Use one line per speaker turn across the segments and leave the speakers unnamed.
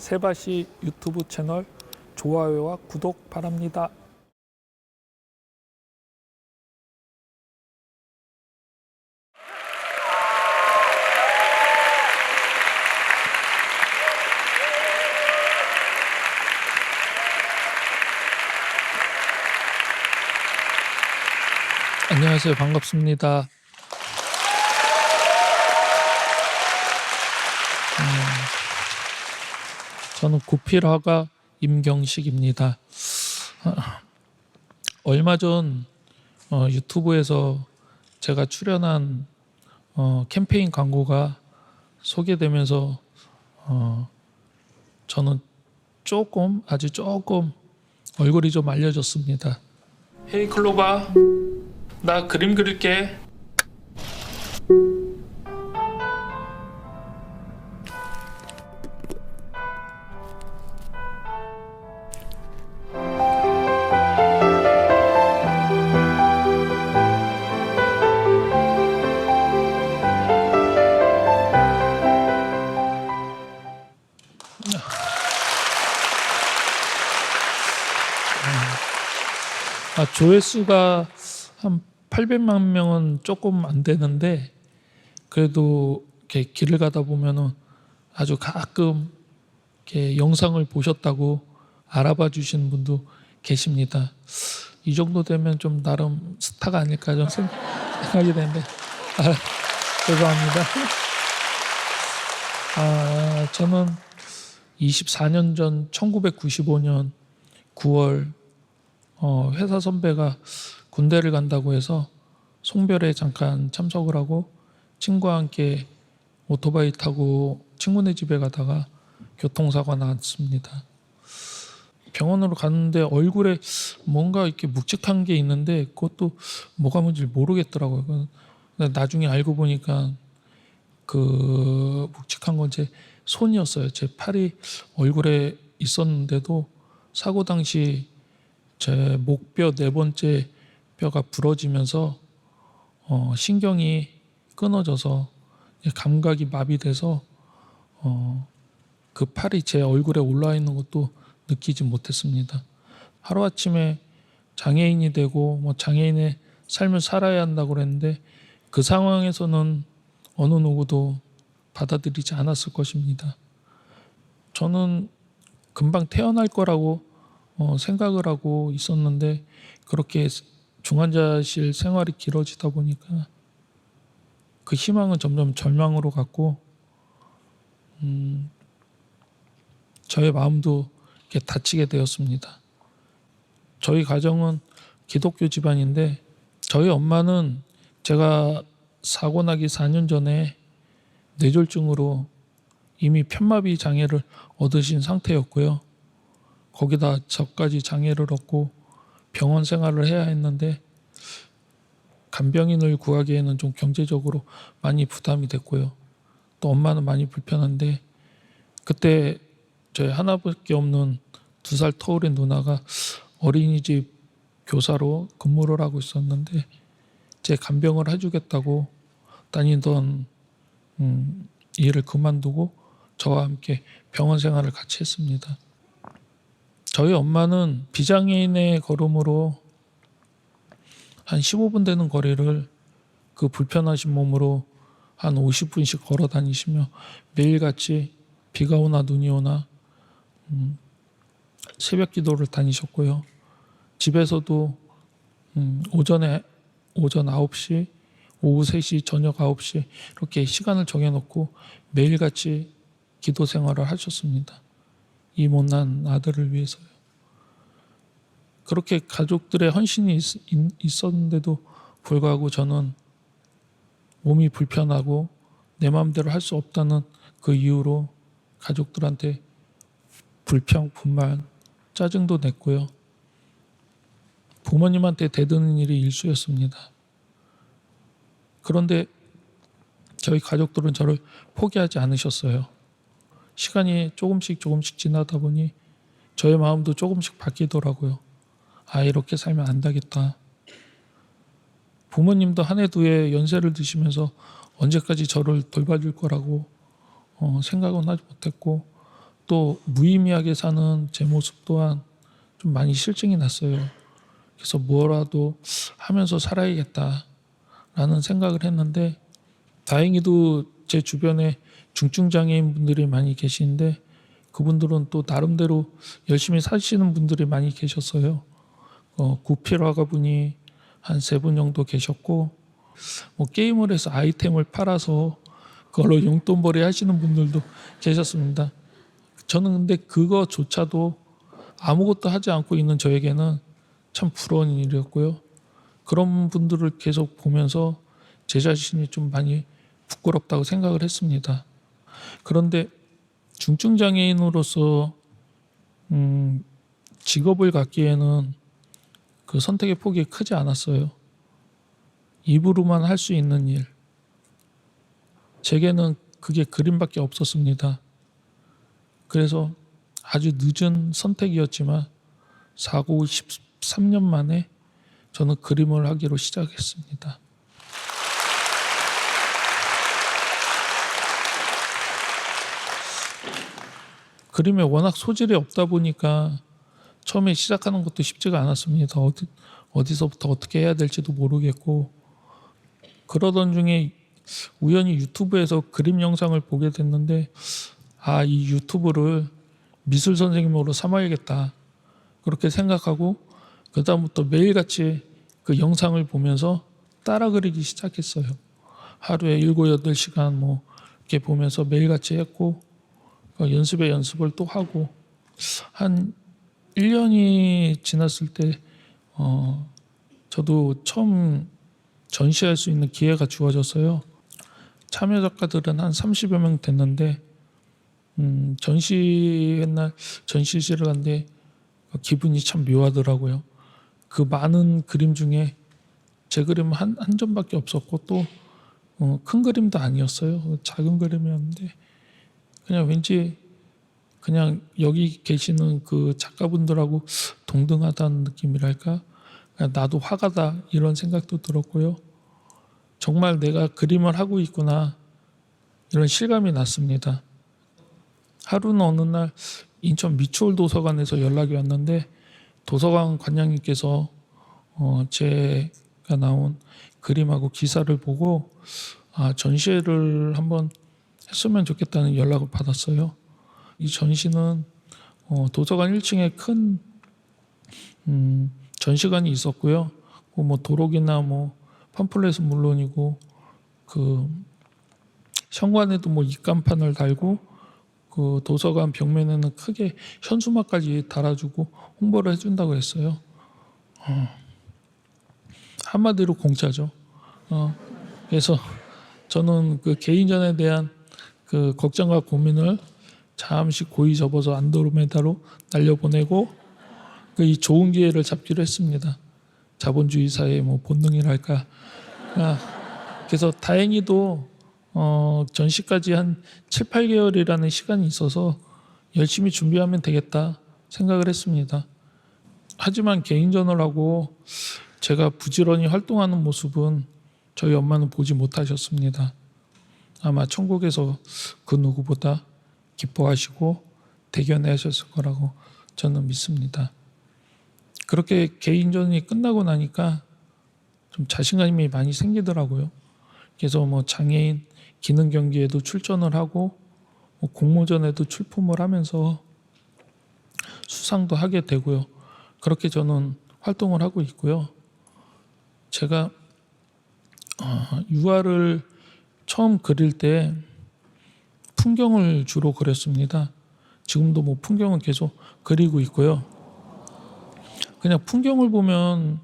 세바시 유튜브 채널 좋아요와 구독 바랍니다. 안녕하세요. 반갑습니다. 저는 구필화가 임경식입니다. 얼마 전 유튜브에서 제가 출연한 캠페인 광고가 소개되면서 저는 아주 조금 얼굴이 좀 알려졌습니다. 헤이 클로바, 나 그림 그릴게. 조회수가 한 800만 명은 조금 안 되는데, 그래도 이렇게 길을 가다 보면은 아주 가끔 이렇게 영상을 보셨다고 알아봐 주시는 분도 계십니다. 이 정도 되면 좀 나름 스타가 아닐까 좀 생각이 되는데, 죄송합니다. 저는 24년 전 1995년 9월 회사 선배가 군대를 간다고 해서 송별에 잠깐 참석을 하고 친구와 함께 오토바이 타고 친구네 집에 가다가 교통사고가 났습니다. 병원으로 갔는데 얼굴에 뭔가 이렇게 묵직한 게 있는데 그것도 뭐가 뭔지 모르겠더라고요. 근데 나중에 알고 보니까 그 묵직한 건 제 손이었어요. 제 팔이 얼굴에 있었는데도 사고 당시 제 목뼈 네 번째 뼈가 부러지면서 신경이 끊어져서 감각이 마비돼서 그 팔이 제 얼굴에 올라와 있는 것도 느끼지 못했습니다. 하루아침에 장애인이 되고 장애인의 삶을 살아야 한다고 그랬는데 그 상황에서는 어느 누구도 받아들이지 않았을 것입니다. 저는 금방 태어날 거라고 생각을 하고 있었는데 그렇게 중환자실 생활이 길어지다 보니까 그 희망은 점점 절망으로 갔고 저의 마음도 이렇게 다치게 되었습니다. 저희 가정은 기독교 집안인데 저희 엄마는 제가 사고 나기 4년 전에 뇌졸중으로 이미 편마비 장애를 얻으신 상태였고요. 거기다 저까지 장애를 얻고 병원 생활을 해야 했는데 간병인을 구하기에는 좀 경제적으로 많이 부담이 됐고요. 또 엄마는 많이 불편한데 그때 저희 하나밖에 없는 2살 터울의 누나가 어린이집 교사로 근무를 하고 있었는데 제 간병을 해주겠다고 다니던 일을 그만두고 저와 함께 병원 생활을 같이 했습니다. 저희 엄마는 비장애인의 걸음으로 한 15분 되는 거리를 그 불편하신 몸으로 한 50분씩 걸어 다니시며 매일같이 비가 오나 눈이 오나 새벽 기도를 다니셨고요. 집에서도 오전 9시, 오후 3시, 저녁 9시 이렇게 시간을 정해놓고 매일같이 기도 생활을 하셨습니다. 이 못난 아들을 위해서요. 그렇게 가족들의 헌신이 있었는데도 불구하고 저는 몸이 불편하고 내 마음대로 할 수 없다는 그 이유로 가족들한테 불평, 분만, 짜증도 냈고요. 부모님한테 대드는 일이 일쑤였습니다. 그런데 저희 가족들은 저를 포기하지 않으셨어요. 시간이 조금씩 지나다 보니 저의 마음도 조금씩 바뀌더라고요. 이렇게 살면 안 되겠다. 부모님도 한 해 두 해 연세를 드시면서 언제까지 저를 돌봐줄 거라고 생각은 하지 못했고 또 무의미하게 사는 제 모습 또한 좀 많이 실증이 났어요. 그래서 뭐라도 하면서 살아야겠다라는 생각을 했는데 다행히도 제 주변에 중증 장애인 분들이 많이 계시는데 그분들은 또 나름대로 열심히 사시는 분들이 많이 계셨어요. 구필화가 분이 한 3분 정도 계셨고 뭐 게임을 해서 아이템을 팔아서 그걸로 용돈벌이 하시는 분들도 계셨습니다. 저는 근데 그거조차도 아무것도 하지 않고 있는 저에게는 참 부러운 일이었고요. 그런 분들을 계속 보면서 제 자신이 좀 많이 부끄럽다고 생각을 했습니다. 그런데 중증 장애인으로서 직업을 갖기에는 그 선택의 폭이 크지 않았어요. 입으로만 할 수 있는 일. 제게는 그게 그림밖에 없었습니다. 그래서 아주 늦은 선택이었지만 사고 13년 만에 저는 그림을 하기로 시작했습니다. 그림에 워낙 소질이 없다 보니까 처음에 시작하는 것도 쉽지가 않았습니다. 어디서부터 어떻게 해야 될지도 모르겠고 그러던 중에 우연히 유튜브에서 그림 영상을 보게 됐는데 이 유튜브를 미술 선생님으로 삼아야겠다 그렇게 생각하고 그다음부터 매일같이 그 영상을 보면서 따라 그리기 시작했어요. 하루에 7, 8시간 뭐 이렇게 보면서 매일같이 했고 연습을 또 하고 한 1년이 지났을 때 저도 처음 전시할 수 있는 기회가 주어졌어요. 참여 작가들은 한 30여 명 됐는데 전시회 날 전시실을 갔는데 기분이 참 묘하더라고요. 그 많은 그림 중에 제 그림은 한 점밖에 없었고 또 큰 그림도 아니었어요. 작은 그림이었는데 그냥 왠지 그냥 여기 계시는 그 작가분들하고 동등하다는 느낌이랄까? 그냥 나도 화가다 이런 생각도 들었고요. 정말 내가 그림을 하고 있구나 이런 실감이 났습니다. 하루는 어느 날 인천 미추홀 도서관에서 연락이 왔는데 도서관 관장님께서 제가 나온 그림하고 기사를 보고 전시회를 한번 했으면 좋겠다는 연락을 받았어요. 이 전시는 도서관 1층에 큰 전시관이 있었고요. 뭐 도록이나 뭐 팜플렛은 물론이고 그 현관에도 뭐 입간판을 달고 그 도서관 벽면에는 크게 현수막까지 달아주고 홍보를 해준다고 했어요. 한마디로 공짜죠. 그래서 저는 그 개인전에 대한 그 걱정과 고민을 잠시 고이 접어서 안드로메다로 날려보내고 이 좋은 기회를 잡기로 했습니다. 자본주의 사회의 뭐 본능이랄까. 그래서 다행히도 전시까지 한 7, 8개월이라는 시간이 있어서 열심히 준비하면 되겠다 생각을 했습니다. 하지만 개인전을 하고 제가 부지런히 활동하는 모습은 저희 엄마는 보지 못하셨습니다. 아마 천국에서 그 누구보다 기뻐하시고 대견해하셨을 거라고 저는 믿습니다. 그렇게 개인전이 끝나고 나니까 좀 자신감이 많이 생기더라고요. 그래서 뭐 장애인 기능 경기에도 출전을 하고 뭐 공모전에도 출품을 하면서 수상도 하게 되고요. 그렇게 저는 활동을 하고 있고요. 제가 유화를 처음 그릴 때 풍경을 주로 그렸습니다. 지금도 뭐 풍경은 계속 그리고 있고요. 그냥 풍경을 보면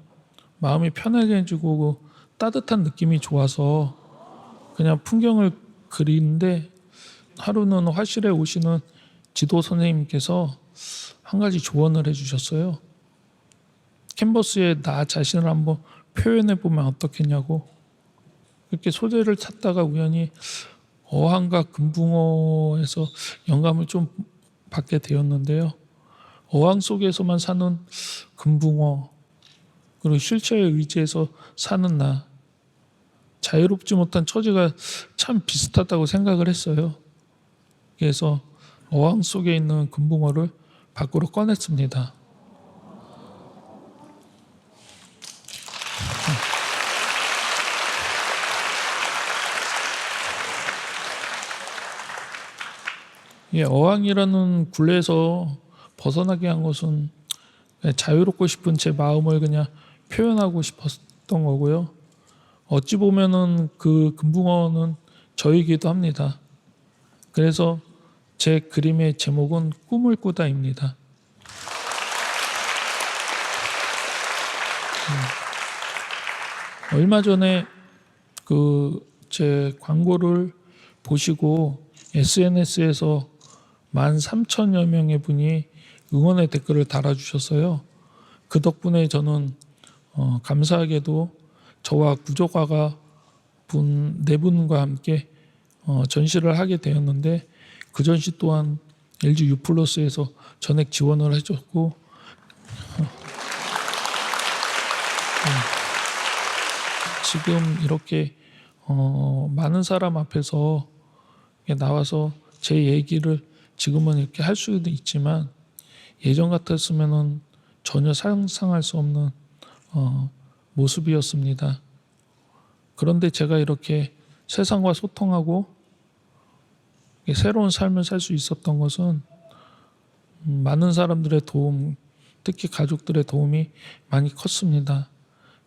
마음이 편안해지고 따뜻한 느낌이 좋아서 그냥 풍경을 그리는데 하루는 화실에 오시는 지도 선생님께서 한 가지 조언을 해주셨어요. 캔버스에 나 자신을 한번 표현해 보면 어떻겠냐고. 이렇게 소재를 찾다가 우연히 어항과 금붕어에서 영감을 좀 받게 되었는데요. 어항 속에서만 사는 금붕어 그리고 휠체어에 의지해서 사는 나 자유롭지 못한 처지가 참 비슷하다고 생각을 했어요. 그래서 어항 속에 있는 금붕어를 밖으로 꺼냈습니다. 예, 어항이라는 굴레에서 벗어나게 한 것은 자유롭고 싶은 제 마음을 그냥 표현하고 싶었던 거고요. 어찌 보면은 그 금붕어는 저이기도 합니다. 그래서 제 그림의 제목은 꿈을 꾸다입니다. 얼마 전에 그 제 광고를 보시고 SNS에서 13,000여 명의 분이 응원의 댓글을 달아주셨어요. 그 덕분에 저는 감사하게도 저와 구조가가 네 분과 함께 전시를 하게 되었는데, 그 전시 또한 LG U+에서 전액 지원을 해줬고, 지금 이렇게 많은 사람 앞에서 나와서 제 얘기를 지금은 이렇게 할 수도 있지만, 예전 같았으면은 전혀 상상할 수 없는 모습이었습니다. 그런데 제가 이렇게 세상과 소통하고 새로운 삶을 살 수 있었던 것은 많은 사람들의 도움, 특히 가족들의 도움이 많이 컸습니다.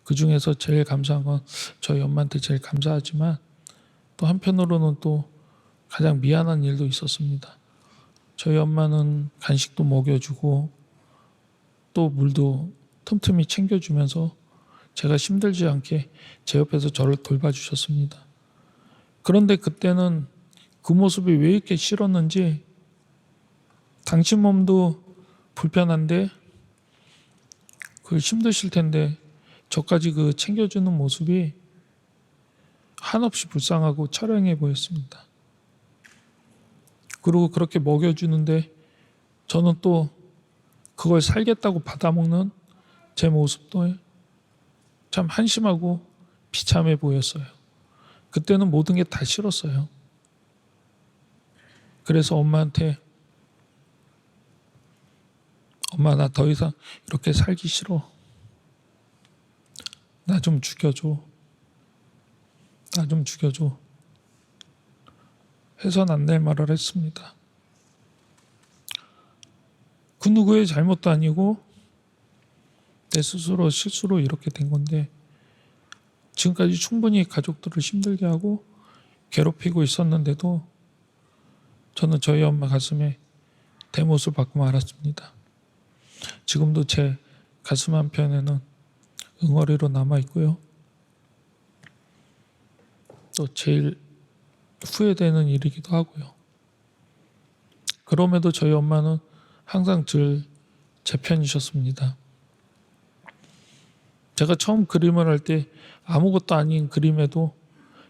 그 중에서 제일 감사한 건 저희 엄마한테 제일 감사하지만, 또 한편으로는 또 가장 미안한 일도 있었습니다. 저희 엄마는 간식도 먹여주고 또 물도 틈틈이 챙겨주면서 제가 힘들지 않게 제 옆에서 저를 돌봐주셨습니다. 그런데 그때는 그 모습이 왜 이렇게 싫었는지, 당신 몸도 불편한데 그 힘드실 텐데 저까지 그 챙겨주는 모습이 한없이 불쌍하고 처량해 보였습니다. 그리고 그렇게 먹여주는데 저는 또 그걸 살겠다고 받아먹는 제 모습도 참 한심하고 비참해 보였어요. 그때는 모든 게 다 싫었어요. 그래서 엄마한테, 엄마 나 더 이상 이렇게 살기 싫어. 나 좀 죽여줘. 나 좀 죽여줘. 해선 안 될 말을 했습니다. 그 누구의 잘못도 아니고 내 스스로 실수로 이렇게 된 건데, 지금까지 충분히 가족들을 힘들게 하고 괴롭히고 있었는데도 저는 저희 엄마 가슴에 대못을 받고 말았습니다. 지금도 제 가슴 한편에는 응어리로 남아 있고요. 또 제일 후회되는 일이기도 하고요. 그럼에도 저희 엄마는 항상 늘 제 편이셨습니다. 제가 처음 그림을 할 때 아무것도 아닌 그림에도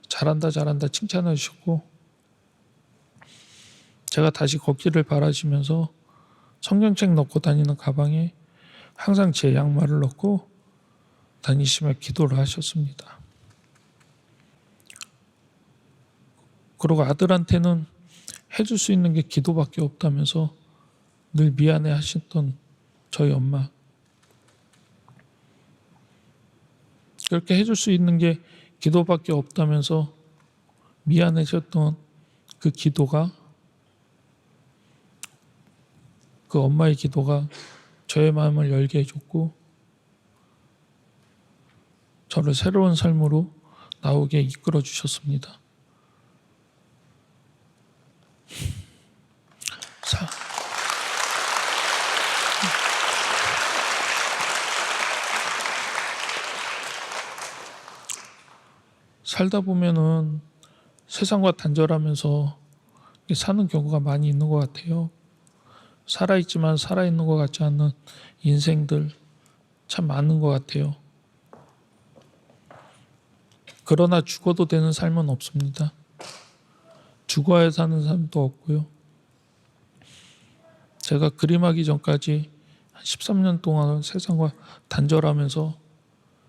잘한다 잘한다 칭찬해 주셨고, 제가 다시 걷기를 바라시면서 성경책 넣고 다니는 가방에 항상 제 양말을 넣고 다니시며 기도를 하셨습니다. 그리고 아들한테는 해줄 수 있는 게 기도밖에 없다면서 늘 미안해 하셨던 저희 엄마. 그렇게 해줄 수 있는 게 기도밖에 없다면서 미안해졌던 그 기도가, 그 엄마의 기도가 저의 마음을 열게 해줬고, 저를 새로운 삶으로 나오게 이끌어 주셨습니다. 살다 보면은 세상과 단절하면서 사는 경우가 많이 있는 것 같아요. 살아있지만 살아있는 것 같지 않는 인생들 참 많은 것 같아요. 그러나 죽어도 되는 삶은 없습니다. 죽어야 사는 삶도 없고요. 제가 그림하기 전까지 한 13년 동안 세상과 단절하면서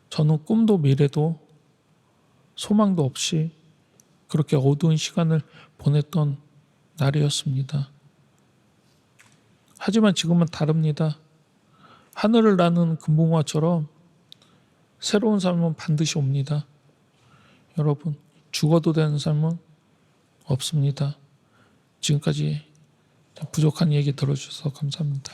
저는 꿈도 미래도 소망도 없이 그렇게 어두운 시간을 보냈던 날이었습니다. 하지만 지금은 다릅니다. 하늘을 나는 금붕어처럼 새로운 삶은 반드시 옵니다. 여러분, 죽어도 되는 삶은 없습니다. 지금까지 부족한 얘기 들어주셔서 감사합니다.